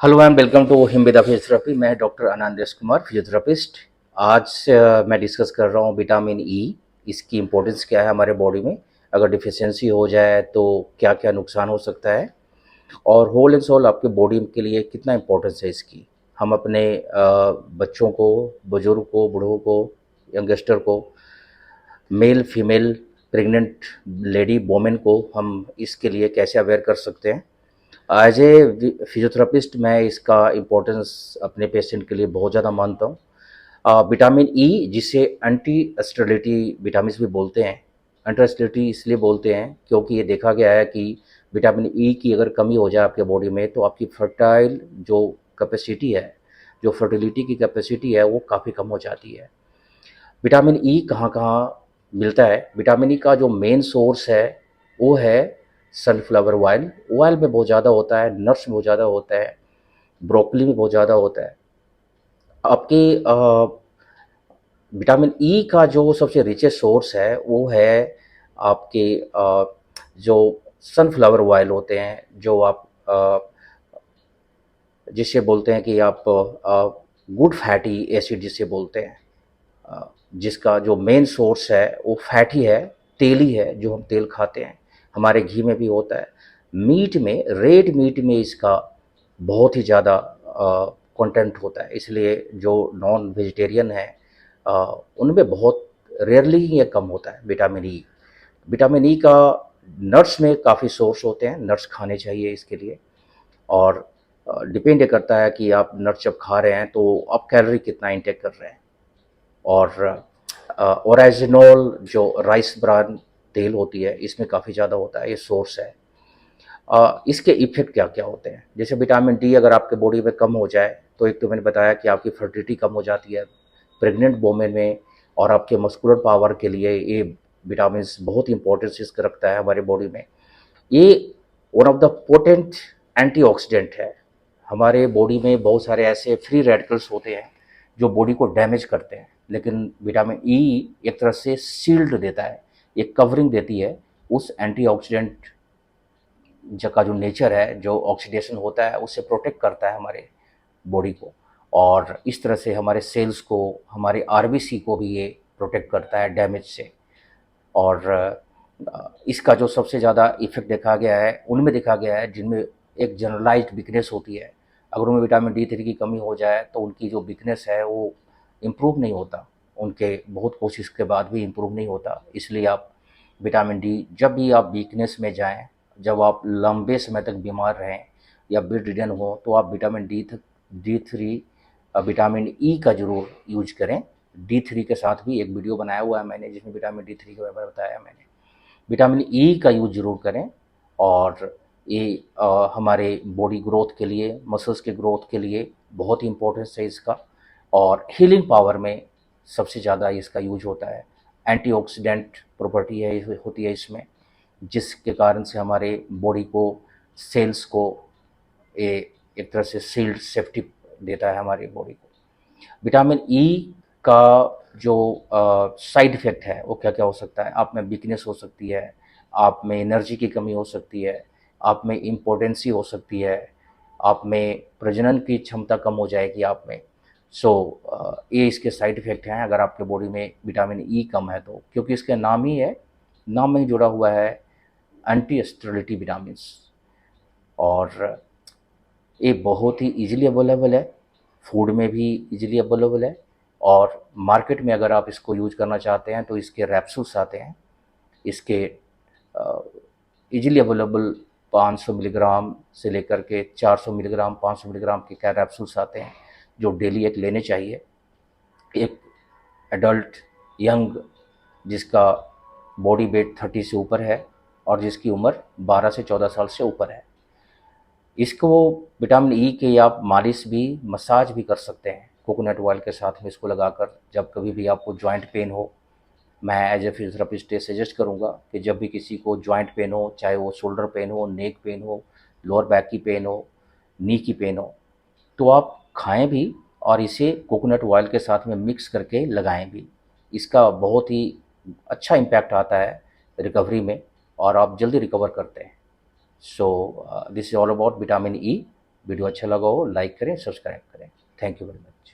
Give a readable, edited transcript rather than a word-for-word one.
Hello ma'am, welcome to Himvida physiotherapy. मैं doctor Anandesh Kumar, physiotherapist. आज मैं डिस्कस कर रहा हूँ विटामिन ई। इसकी इम्पोर्टेंस क्या है हमारे बॉडी में, अगर डिफिशियंसी हो जाए तो क्या क्या नुकसान हो सकता है, और होल एंड सोल आपके बॉडी के लिए कितना इम्पोर्टेंस है इसकी। हम अपने बच्चों को, बुजुर्ग को, बूढ़ों को, यंगस्टर को, male female, pregnant lady women को हम इसके लिए कैसे अवेयर कर सकते हैं। एज ए फिजियोथेरेपिस्ट मैं इसका इम्पोर्टेंस अपने पेशेंट के लिए बहुत ज़्यादा मानता हूँ। विटामिन ई, जिसे एंटी स्टेरिलिटी विटामिन भी बोलते हैं। एंटी स्टेरिलिटी इसलिए बोलते हैं क्योंकि ये देखा गया है कि विटामिन ई की अगर कमी हो जाए आपके बॉडी में तो आपकी फर्टाइल जो कैपेसिटी है, जो फर्टिलिटी की कैपेसिटी है, वो काफ़ी कम हो जाती है। विटामिन ई कहाँ कहाँ मिलता है? विटामिन ई का जो मेन सोर्स है वो है सनफ्लावर ऑयल। ऑयल में बहुत ज़्यादा होता है, नट्स में बहुत ज़्यादा होता है, ब्रोकली में बहुत ज़्यादा होता है। आपके विटामिन ई का जो सबसे रिचेस्ट सोर्स है वो है आपके जो सनफ्लावर ऑयल होते हैं, जो आप जिसे बोलते हैं कि आप गुड फैटी एसिड जिसे बोलते हैं, जिसका जो मेन सोर्स है वो फैट ही है, तेल ही है, जो हम तेल खाते हैं। हमारे घी में भी होता है, मीट में, रेड मीट में इसका बहुत ही ज़्यादा कंटेंट होता है। इसलिए जो नॉन वेजिटेरियन है उनमें बहुत रेयरली ही ये कम होता है विटामिन ई। विटामिन ई का नट्स में काफ़ी सोर्स होते हैं, नट्स खाने चाहिए इसके लिए। और डिपेंड ये करता है कि आप नट्स जब खा रहे हैं तो आप कैलोरी कितना इंटेक कर रहे हैं। और ओरिजिनल जो राइस ब्रान तेल होती है इसमें काफ़ी ज़्यादा होता है, ये सोर्स है। इसके इफ़ेक्ट क्या क्या होते हैं? जैसे विटामिन डी अगर आपके बॉडी में कम हो जाए तो एक तो मैंने बताया कि आपकी फर्टिलिटी कम हो जाती है प्रेग्नेंट वोमेन में, और आपके मस्कुलर पावर के लिए ये विटामिन बहुत इंपॉर्टेंस इसका रखता है हमारे बॉडी में। ये one of the potent antioxidant है। हमारे बॉडी में बहुत सारे ऐसे फ्री रेडिकल्स होते हैं जो बॉडी को डैमेज करते हैं, लेकिन विटामिन ई एक तरह से शील्ड देता है, एक कवरिंग देती है उस एंटीऑक्सीडेंट का जो नेचर है, जो ऑक्सीडेशन होता है उससे प्रोटेक्ट करता है हमारे बॉडी को। और इस तरह से हमारे सेल्स को, हमारे आरबीसी को भी ये प्रोटेक्ट करता है डैमेज से। और इसका जो सबसे ज़्यादा इफ़ेक्ट देखा गया है, उनमें देखा गया है जिनमें एक जनरलाइज्ड वीकनेस होती है। अगर उनमें विटामिन डी थ्री की कमी हो जाए तो उनकी जो वीकनेस है वो इम्प्रूव नहीं होता, उनके बहुत कोशिश के बाद भी इम्प्रूव नहीं होता। इसलिए आप विटामिन डी, जब भी आप वीकनेस में जाएं, जब आप लंबे समय तक बीमार रहें या बेड रिडन हो, तो आप vitamin D three, vitamin E का ज़रूर यूज करें। डी थ्री के साथ भी एक वीडियो बनाया हुआ है मैंने, जिसमें विटामिन डी थ्री के बारे में बताया मैंने। विटामिन ई का यूज ज़रूर करें। और ये हमारे बॉडी ग्रोथ के लिए, मसल्स के ग्रोथ के लिए बहुत ही इम्पोर्टेंस है इसका। और हीलिंग पावर में सबसे ज़्यादा इसका यूज होता है। एंटीऑक्सीडेंट प्रॉपर्टी है होती है इसमें, जिसके कारण से हमारे बॉडी को, सेल्स को ये एक तरह से शील्ड सेफ्टी देता है हमारी बॉडी को। विटामिन ई का जो साइड इफ़ेक्ट है वो क्या क्या हो सकता है? आप में वीकनेस हो सकती है, आप में एनर्जी की कमी हो सकती है, आप में इम्पोटेंसी हो सकती है, आप में प्रजनन की क्षमता कम हो जाएगी आप में। सो ये इसके साइड इफ़ेक्ट हैं अगर आपके बॉडी में विटामिन ई कम है तो, क्योंकि इसके नाम ही है, नाम में ही जुड़ा हुआ है एंटी स्टेरिलिटी विटामिन्स। और ये बहुत ही ईज़िली अवेलेबल है, फूड में भी ईज़िली अवेलेबल है। और मार्केट में अगर आप इसको यूज़ करना चाहते हैं तो इसके रैप्सूल्स आते हैं। इसके ईज़िली अवेलेबल 500 मिलीग्राम से लेकर के 400 मिलीग्राम, 500 मिलीग्राम के क्या रैप्सूल्स आते हैं, जो डेली एक लेने चाहिए। एक एडल्ट यंग जिसका बॉडी वेट 30 से ऊपर है और जिसकी उम्र 12 से 14 साल से ऊपर है, इसको विटामिन ई की आप मालिश भी, मसाज भी कर सकते हैं कोकोनट ऑयल के साथ में इसको लगाकर। जब कभी भी आपको जॉइंट पेन हो, मैं एज ए फिजियोथेरेपिस्ट ये सजेस्ट करूँगा कि जब भी किसी को जॉइंट पेन हो, चाहे वो शोल्डर पेन हो, नेक पेन हो, लोअर बैक की पेन हो, नी की पेन हो, तो आप खाएं भी और इसे कोकोनट ऑयल के साथ में मिक्स करके लगाएं भी। इसका बहुत ही अच्छा इम्पैक्ट आता है रिकवरी में, और आप जल्दी रिकवर करते हैं। So this is all about vitamin E. Video अच्छा लगा हो लाइक करें, सब्सक्राइब करें। Thank you very much.